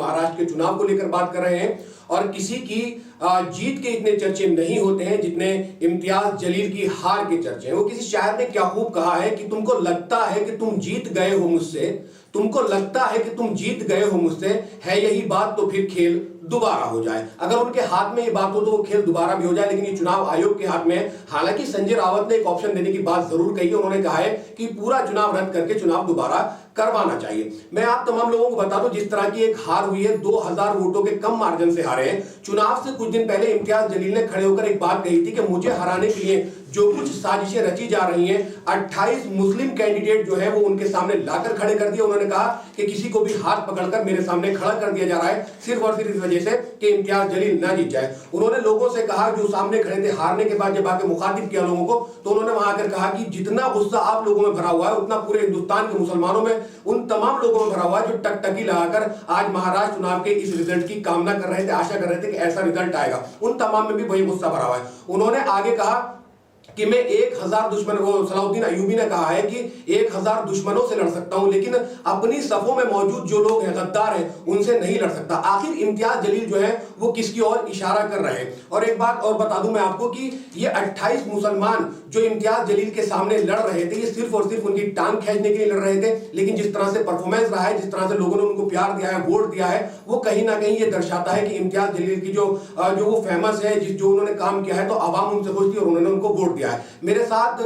महाराष्ट्र के चुनाव को लेकर बात कर रहे हैं। और किसी की जीत के इतने चर्चे नहीं होते हैं जितने इम्तियाज जलील की हार के चर्चे हैं। वो किसी शायर ने क्या खूब कहा है कि तुमको लगता है कि तुम जीत गए हो मुझसे, तुमको लगता है कि तुम जीत गए हो मुझसे, है यही बात तो फिर खेल दोबारा हो जाए। अगर उनके हाथ में ये बात हो तो वो खेल दोबारा भी हो जाए, लेकिन ये चुनाव आयोग के हाथ में है। हालांकि संजय रावत ने एक ऑप्शन देने की बात जरूर कही है। उन्होंने कहा है कि पूरा चुनाव रद्द करके चुनाव दोबारा करवाना चाहिए। मैं आप तमाम लोगों को बता दूं, जिस तरह की एक हार हुई है, 2000 वोटों के कम मार्जिन से हारे हैं। चुनाव से कुछ दिन पहले इम्तियाज जलील ने खड़े होकर एक बात कही थी कि मुझे हराने के लिए जो कुछ साजिशें रची जा रही हैं, 28 मुस्लिम कैंडिडेट जो है वो उनके सामने लाकर खड़े कर दिए। उन्होंने कहा कि किसी को भी हाथ पकड़कर मेरे सामने खड़ा कर दिया जा रहा है सिर्फ और सिर्फ इस वजह से कि इम्तियाज जलील ना जीत जाए। उन्होंने लोगों से कहा, जो सामने खड़े थे, हारने के बाद जब आके मुखातिब किया लोगों को, तो उन्होंने वहां आकर कहा कि जितना गुस्सा आप लोगों में भरा हुआ है उतना पूरे हिंदुस्तान के मुसलमानों में, उन तमाम लोगों में भरा हुआ है जो टकटकी लगाकर आज महाराष्ट्र चुनाव के इस रिजल्ट की कामना कर रहे थे, आशा कर रहे थे कि ऐसा रिजल्ट आएगा। उन तमाम में भी वही गुस्सा भरा हुआ है। उन्होंने आगे कहा कि मैं 1000 दुश्मन, वो सलाउद्दीन अयूबी ने कहा है कि 1000 दुश्मनों से लड़ सकता हूं, लेकिन अपनी सफों में मौजूद जो लोग हैं, गद्दार हैं, उनसे नहीं लड़ सकता। आखिर इम्तियाज जलील जो है वो किसकी ओर इशारा कर रहे हैं? और एक बात और बता दूं मैं आपको कि ये 28 मुसलमान जो इम्तियाज जलील के सामने लड़ रहे थे, ये सिर्फ और सिर्फ उनकी टांग खींचने के लिए लड़ रहे थे। लेकिन जिस तरह से परफॉर्मेंस रहा है, जिस तरह से लोगों ने उनको प्यार दिया है, वोट दिया है, वो कहीं ना कहीं ये दर्शाता है कि इम्तियाज जलील की जो वो फेमस है, जो उन्होंने काम किया है, तो आवाम उनसे खुश थी और उन्होंने उनको वोट दिया है। मेरे साथ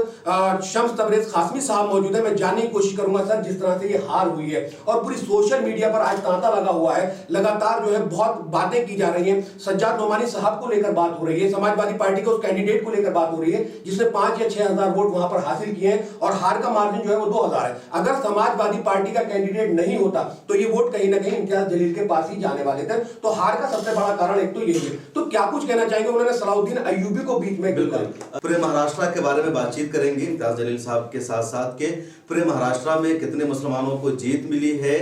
शम्स तबरेज खासमी साहब मौजूद है। मैं जानने की कोशिश करूंगा सर, जिस तरह से ये हार हुई है और पूरी सोशल मीडिया पर आज तांता लगा हुआ है, लगातार जो है बहुत बातें की जा रही हैं। सज्जाद नोमानी साहब को लेकर बात हो रही है, समाजवादी पार्टी के उस कैंडिडेट को लेकर बात हो रही है जिसने 5 या 6000 वोट वहां पर हासिल किए हैं और हार का मार्जिन जो है वो 2000 है। अगर समाजवादी पार्टी का कैंडिडेट नहीं होता तो ये वोट कहीं ना कहीं इम्तियाज जलील के पास ही जाने वाले थे। तो हार का सबसे बड़ा कारण एक तो यही है। तो क्या कुछ कहना चाहेंगे? उन्होंने सलाउद्दीन अयूबी को बीच में पूरे महाराष्ट्र के बारे में बातचीत करेंगे इम्तियाज जलील साहब के साथ साथ के पूरे महाराष्ट्र में कितने मुसलमानों को जीत मिली है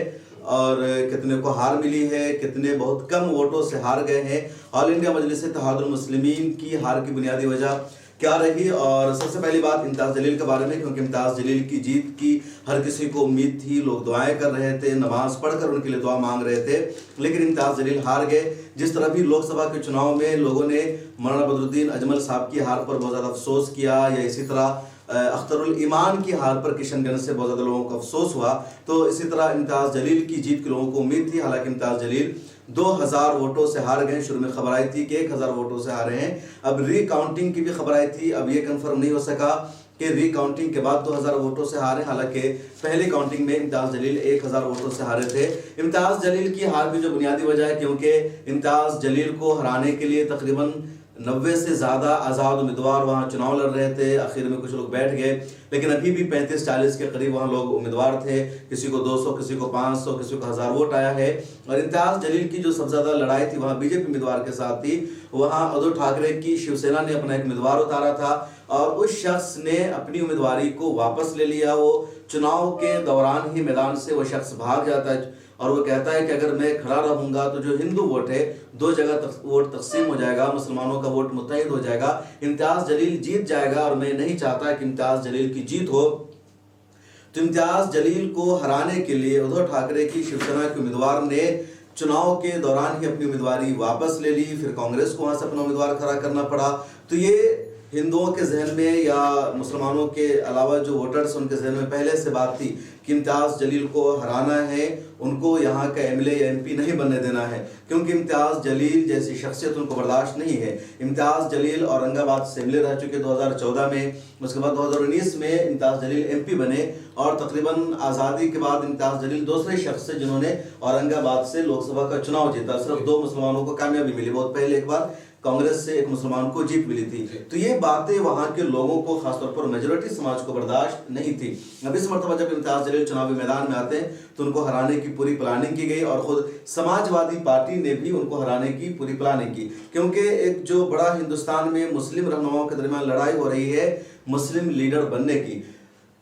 और कितने को हार मिली है, कितने बहुत कम वोटों से हार गए हैं, ऑल इंडिया मजलिस इत्तेहादुल मुस्लिमीन की हार की बुनियादी वजह क्या रही। और सबसे पहली बात इम्तियाज जलील के बारे में, क्योंकि इम्तियाज जलील की जीत की हर किसी को उम्मीद थी, लोग दुआएं कर रहे थे, नमाज पढ़कर उनके लिए दुआ मांग रहे थे, लेकिन इम्तियाज जलील हार गए। जिस तरह भी लोकसभा के चुनाव में लोगों ने मौलाना बदरुद्दीन अजमल साहब की हार पर बहुत ज़्यादा अफसोस किया, या इसी तरह अख्तरुल ईमान की हार पर किशनगंज से बहुत ज़्यादा लोगों को अफसोस हुआ, तो इसी तरह इम्तियाज जलील की जीत के लोगों को उम्मीद थी। हालांकि इम्तियाज जलील 2000 वोटों से हार गए। शुरू में खबर आई थी कि 1000 वोटों से हारे हैं। अब रीकाउंटिंग की भी खबर आई थी, अब ये कंफर्म नहीं हो सका कि रीकाउंटिंग के बाद 2000 वोटों से हारे। हालांकि पहली काउंटिंग में इम्तियाज जलील 1000 वोटों से हारे थे। इम्तियाज जलील की हार की जो बुनियादी वजह है, क्योंकि इम्तियाज जलील को हराने के लिए तकरीबन 90 से ज़्यादा आज़ाद उम्मीदवार वहाँ चुनाव लड़ रहे थे। आखिर में कुछ लोग बैठ गए, लेकिन अभी भी 35-40 के करीब वहाँ लोग उम्मीदवार थे। किसी को 200, किसी को 500, किसी को 1000 वोट आया है। और इम्तियाज जलील की जो सबसे ज़्यादा लड़ाई थी वहाँ बीजेपी उम्मीदवार के साथ थी। वहाँ उद्धव ठाकरे की शिवसेना ने अपना एक उम्मीदवार उतारा था और उस शख्स ने अपनी उम्मीदवारी को वापस ले लिया। वो चुनाव के दौरान ही मैदान से वो शख्स भाग जाता है और वो कहता है कि अगर मैं खड़ा रहूंगा तो जो हिंदू वोट है 2 जगह वोट तकसीम हो जाएगा, मुसलमानों का वोट मुत्तहिद हो जाएगा, इम्तियाज जलील जीत जाएगा और मैं नहीं चाहता कि इम्तियाज जलील की जीत हो। तो इम्तियाज जलील को हराने के लिए उद्धव ठाकरे की शिवसेना के उम्मीदवार ने चुनाव के दौरान ही अपनी उम्मीदवारी वापस ले ली। फिर कांग्रेस को वहाँ से अपना उम्मीदवार खड़ा करना पड़ा। तो ये हिंदुओं के जहन में या मुसलमानों के अलावा जो वोटर्स उनके जहन में पहले से बात थी कि इम्तियाज जलील को हराना है, उनको यहाँ का एमएलए या एमपी नहीं बनने देना है, क्योंकि इम्तियाज जलील जैसी शख्सियत उनको बर्दाश्त नहीं है। इम्तियाज जलील औरंगाबाद से एमएलए रह चुके 2014 में, उसके बाद 2019 में इम्तियाज जलील एमपी बने और तकरीबन आज़ादी के बाद इम्तियाज जलील दूसरे शख्स से जिन्होंने औरंगाबाद से लोकसभा का चुनाव जीता। सिर्फ 2 मुसलमानों को कामयाबी मिली, बहुत पहले एक बार कांग्रेस से एक मुसलमान को जीत मिली थी। तो ये बातें वहाँ के लोगों को, खासतौर पर मेजोरिटी समाज को बर्दाश्त नहीं थी। अब इस मरतबा जब इम्तियाज जलील चुनावी मैदान में आते हैं तो उनको हराने की पूरी प्लानिंग की गई और खुद समाजवादी पार्टी ने भी उनको हराने की पूरी प्लानिंग की, क्योंकि एक जो बड़ा हिंदुस्तान में मुस्लिम रहनुमाओं के दरमियान लड़ाई हो रही है मुस्लिम लीडर बनने की,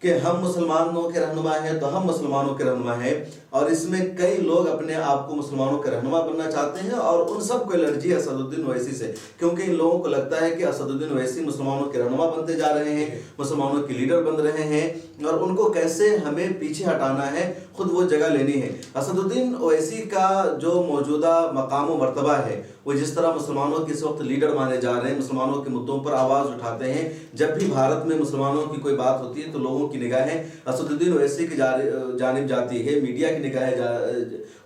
कि हम मुसलमानों के रहनुमा हैं तो हम मुसलमानों के रहनुमा हैं, और इसमें कई लोग अपने आप को मुसलमानों के रहनुमा बनना चाहते हैं और उन सबको एलर्जी है असदुद्दीन ओवैसी से, क्योंकि इन लोगों को लगता है कि असदुद्दीन ओवैसी मुसलमानों के रहनुमा बनते जा रहे हैं, मुसलमानों के लीडर बन रहे हैं और उनको कैसे हमें पीछे हटाना है, खुद वो जगह लेनी है। असदुद्दीन ओवैसी का जो मौजूदा मकाम व मर्तबा है वो जिस तरह मुसलमानों के इस वक्त लीडर माने जा रहे हैं, मुसलमानों के मुद्दों पर आवाज़ उठाते हैं, जब भी भारत में मुसलमानों की कोई बात होती है तो लोगों की निगाहें असदुद्दीन ओवैसी की जानिब जाती है, मीडिया की निगाहें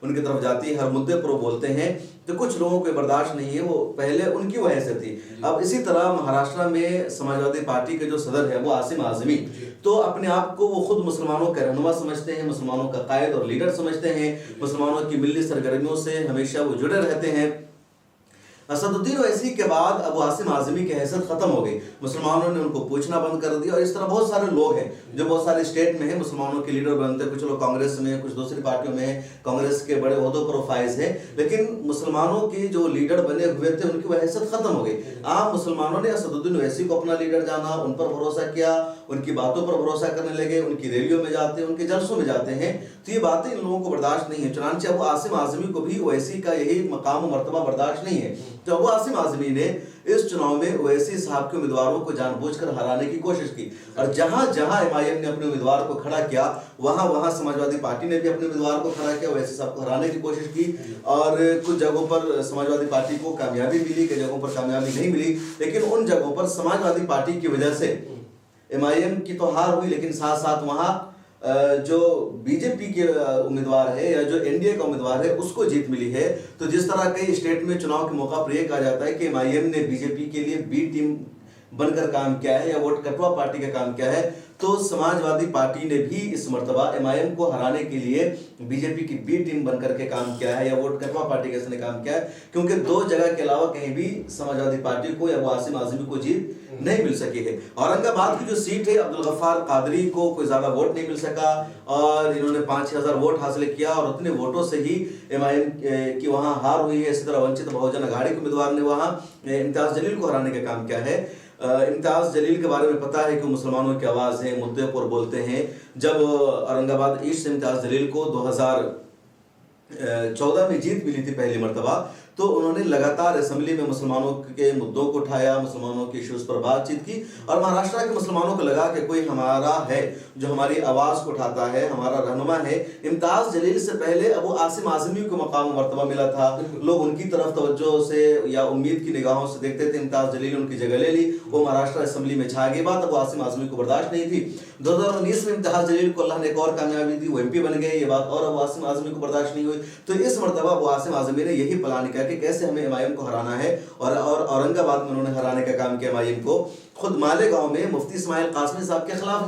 उनकी तरफ जाती है, हर मुद्दे पर वो बोलते हैं, तो कुछ लोगों को बर्दाश्त नहीं है। वो पहले उनकी वजह से थी। अब इसी तरह महाराष्ट्र में समाजवादी पार्टी के जो सदर है वो आसिम आज़मी, तो अपने आप को वो खुद मुसलमानों का रहनुमा समझते हैं, मुसलमानों का कायद और लीडर समझते हैं, मुसलमानों की मिल्ली सरगर्मियों से हमेशा वो जुड़े रहते हैं। असदुद्दीन ओवैसी के बाद अब आसिम आज़मी की हैसियत खत्म हो गई, मुसलमानों ने उनको पूछना बंद कर दिया। और इस तरह बहुत सारे लोग हैं जो बहुत सारे स्टेट में हैं, मुसलमानों के लीडर बनते हैं, कुछ लोग कांग्रेस में, कुछ दूसरी पार्टियों में हैं, कांग्रेस के बड़े ओहदों पर फाइज हैं, लेकिन मुसलमानों के जो लीडर बने हुए थे उनकी वह हैसियत खत्म हो गई। आम मुसलमानों ने असदुद्दीन ओवैसी को अपना लीडर जाना, उन पर भरोसा किया, उनकी बातों पर भरोसा करने लगे, उनकी रैलियों में जाते हैं, उनके जलसों में जाते हैं, तो ये बातें इन लोगों को बर्दाश्त नहीं है। चुनांचे अब आसिम आज़मी को भी ओवैसी का यही मकाम और मर्तबा बर्दाश्त नहीं है, तो अब आसिम आज़मी ने इस चुनाव में ओवैसी साहब के उम्मीदवारों को जानबूझकर हराने की कोशिश की और जहां जहां एमआईएम ने अपने उम्मीदवार को खड़ा किया वहां वहां समाजवादी पार्टी ने भी अपने उम्मीदवार को खड़ा किया, ओवैसी साहब को हराने की कोशिश की और कुछ जगहों पर समाजवादी पार्टी को कामयाबी मिली, कई जगहों पर कामयाबी नहीं मिली, लेकिन उन जगहों पर समाजवादी पार्टी की वजह से एमआईएम की तो हार हुई, लेकिन साथ साथ वहां जो बीजेपी के उम्मीदवार है या जो एनडीए का उम्मीदवार है उसको जीत मिली है। तो जिस तरह कई स्टेट में चुनाव के मौका पर यह कहा जाता है कि एमआईएम ने बीजेपी के लिए बी टीम बनकर काम किया है या वोट कटवा पार्टी का काम किया है, तो समाजवादी पार्टी ने भी इस मर्तबा एमआईएम को हराने के लिए बीजेपी की बी टीम बनकर के काम किया है या वोट कटवा पार्टी के काम किया है, क्योंकि दो जगह के अलावा कहीं भी समाजवादी पार्टी को या आसिम आज़मी को जीत नहीं मिल सकी है। औरंगाबाद की जो सीट है अब्दुल गफ्फार कादरी को कोई ज्यादा वोट नहीं मिल सका और इन्होंने 5,000 वोट हासिल किया और उतने वोटों से ही एमआईएम की वहां हार हुई है। इसी तरह वंचित बहुजन अघाड़ी के उम्मीदवार ने वहां इम्तियाज जलील को हराने का काम किया है। इम्तियाज जलील के बारे में पता है कि मुसलमानों की आवाज़ है, मुद्दे पर बोलते हैं। जब औरंगाबाद ईस्ट से इम्तियाज जलील को 2014 में जीत मिली थी पहली मरतबा, तो उन्होंने लगातार असेंबली में मुसलमानों के मुद्दों को उठाया, मुसलमानों के इश्यूज पर बातचीत की और महाराष्ट्र के मुसलमानों को लगा कि कोई हमारा है जो हमारी आवाज़ को उठाता है, हमारा रहनुमा है। इम्तियाज जलील से पहले अब आसिम आज़मी को मकाम मर्तबा मिला था, लोग उनकी तरफ तवज्जो से या उम्मीद की निगाहों से देखते थे। इम्तियाज जलील उनकी जगह ले ली, वो महाराष्ट्र असेंबली में छा गई। बात अब आसिम आज़मी को बर्दाश्त नहीं थी। 2019 में इम्तियाज जलील को अल्लाह ने एक और कामयाबी दी, वो एमपी बन गए, ये बात और अब आसिम आज़मी को बर्दाश्त नहीं हुई। तो इस मरतबा वो आसिम आज़मी ने यही प्लान किया कि कैसे हमें एमआईएम को हराना है और औरंगाबाद में उन्होंने हराने का काम किया एमआईएम को। खुद मालेगांव में मुफ्ती इस्माइल कासमी साहब के खिलाफ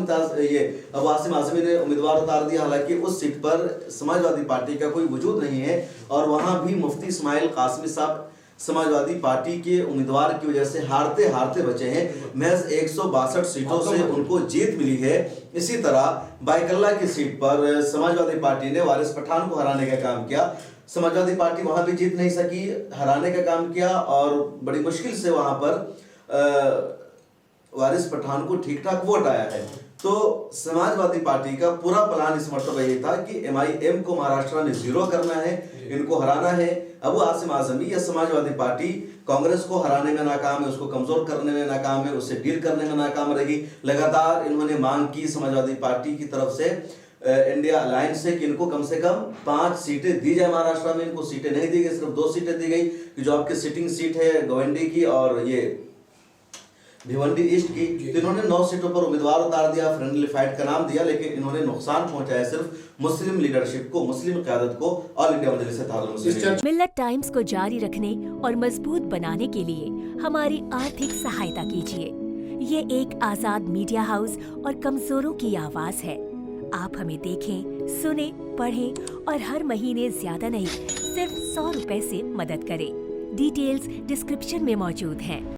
अब आसिम आज़मी ने उम्मीदवार उतार दिया, हालांकि उस सीट पर समाजवादी पार्टी का कोई वजूद नहीं है और वहां भी मुफ्ती इस्माइल कासमी साहब समाजवादी पार्टी के उम्मीदवार की वजह से हारते हारते बचे हैं। महज 162 सीटों से उनको जीत मिली है। इसी तरह बायकल्ला की सीट पर समाजवादी पार्टी ने वारिस पठान को हराने का काम किया। समाजवादी पार्टी वहां भी जीत नहीं सकी, हराने का काम किया और बड़ी मुश्किल से वहां पर वारिस पठान को ठीक ठाक वोट आया है। तो समाजवादी पार्टी का पूरा प्लान इस मरतबा ये था कि एमआईएम को महाराष्ट्र में जीरो करना है, इनको हराना है। अब आसिम आज़मी या समाजवादी पार्टी कांग्रेस को हराने में नाकाम है, उसको कमजोर करने में नाकाम है, उससे डील करने में नाकाम रही। लगातार इन्होंने मांग की समाजवादी पार्टी की तरफ से इंडिया अलायंस से कि इनको कम से कम 5 सीटें दी जाए महाराष्ट्र में। इनको सीटें नहीं दी गई, सिर्फ 2 सीटें दी गई कि जो आपकी सिटिंग सीट है गवंडी की और ये भिवंडी ईस्ट की। तो इन्होंने 9 सीटों पर उम्मीदवार उतार दिया, फ्रेंडली फाइट का नाम दिया, लेकिन इन्होंने नुकसान पहुंचाया सिर्फ मुस्लिम लीडरशिप को, मुस्लिम क़यादत को। ऑल इंडिया मजलिस इत्तेहादुल मुस्लिमीन। मिल्लत टाइम्स को जारी रखने और मजबूत बनाने के लिए हमारी आर्थिक सहायता कीजिए। ये एक आजाद मीडिया हाउस और कमजोरों की आवाज है। आप हमें देखें, सुने, पढ़ें और हर महीने ज्यादा नहीं सिर्फ 100 रुपए से मदद करें। डिटेल्स डिस्क्रिप्शन में मौजूद हैं।